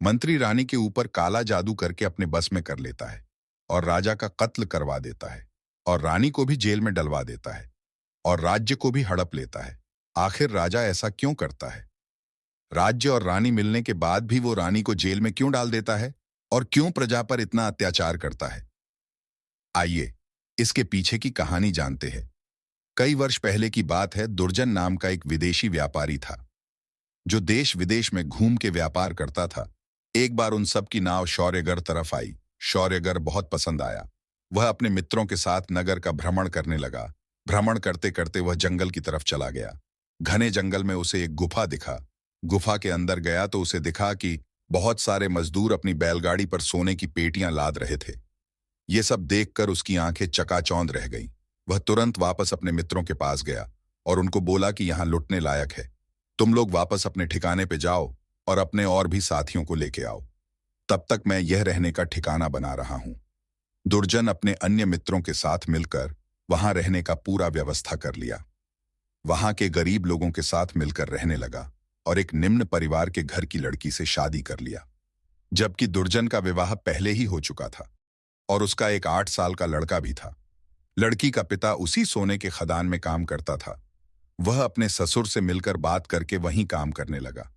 मंत्री रानी के ऊपर काला जादू करके अपने बस में कर लेता है और राजा का कत्ल करवा देता है और रानी को भी जेल में डलवा देता है और राज्य को भी हड़प लेता है। आखिर राजा ऐसा क्यों करता है? राज्य और रानी मिलने के बाद भी वो रानी को जेल में क्यों डाल देता है और क्यों प्रजा पर इतना अत्याचार करता है? आइए इसके पीछे की कहानी जानते हैं। कई वर्ष पहले की बात है। दुर्जन नाम का एक विदेशी व्यापारी था जो देश विदेश में घूम के व्यापार करता था। एक बार उन सब की नाव शौर्यगढ़ तरफ आई। शौर्यगढ़ बहुत पसंद आया। वह अपने मित्रों के साथ नगर का भ्रमण करने लगा। भ्रमण करते करते वह जंगल की तरफ चला गया। घने जंगल में उसे एक गुफा दिखा। गुफा के अंदर गया तो उसे दिखा कि बहुत सारे मजदूर अपनी बैलगाड़ी पर सोने की पेटियां लाद रहे थे। ये सब देखकर उसकी आंखें चकाचौंध रह गईं। वह तुरंत वापस अपने मित्रों के पास गया और उनको बोला कि यहां लुटने लायक है। तुम लोग वापस अपने ठिकाने पे जाओ और अपने और भी साथियों को लेके आओ। तब तक मैं यह रहने का ठिकाना बना रहा हूं। दुर्जन अपने अन्य मित्रों के साथ मिलकर वहां रहने का पूरा व्यवस्था कर लिया। वहां के गरीब लोगों के साथ मिलकर रहने लगा और एक निम्न परिवार के घर की लड़की से शादी कर लिया। जबकि दुर्जन का विवाह पहले ही हो चुका था और उसका एक 8 साल का लड़का भी था। लड़की का पिता उसी सोने के खदान में काम करता था। वह अपने ससुर से मिलकर बात करके वहीं काम करने लगा।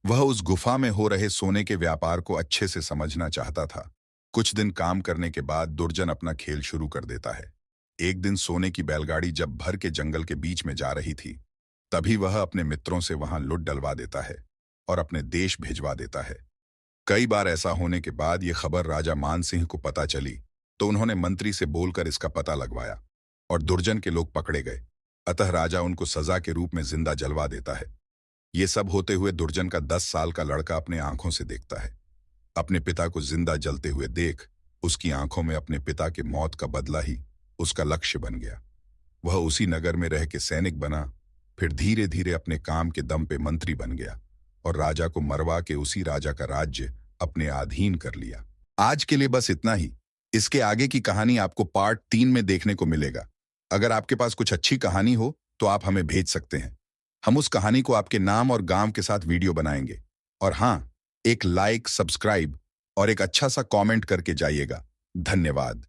वह उस गुफा में हो रहे सोने के व्यापार को अच्छे से समझना चाहता था। कुछ दिन काम करने के बाद दुर्जन अपना खेल शुरू कर देता है। एक दिन सोने की बैलगाड़ी जब भर के जंगल के बीच में जा रही थी, तभी वह अपने मित्रों से वहां लुट डलवा देता है और अपने देश भिजवा देता है। कई बार ऐसा होने के बाद यह खबर राजा मान सिंह को पता चली तो उन्होंने मंत्री से बोलकर इसका पता लगवाया और दुर्जन के लोग पकड़े गए। अतः राजा उनको सजा के रूप में जिंदा जलवा देता है। ये सब होते हुए दुर्जन का 10 साल का लड़का अपने आंखों से देखता है। अपने पिता को जिंदा जलते हुए देख उसकी आंखों में अपने पिता के मौत का बदला ही उसका लक्ष्य बन गया। वह उसी नगर में रह के सैनिक बना, फिर धीरे धीरे अपने काम के दम पे मंत्री बन गया और राजा को मरवा के उसी राजा का राज्य अपने अधीन कर लिया। आज के लिए बस इतना ही। इसके आगे की कहानी आपको पार्ट 3 में देखने को मिलेगा। अगर आपके पास कुछ अच्छी कहानी हो तो आप हमें भेज सकते हैं। हम उस कहानी को आपके नाम और गांव के साथ वीडियो बनाएंगे। और हाँ, एक लाइक, सब्सक्राइब और एक अच्छा सा कमेंट करके जाइएगा। धन्यवाद।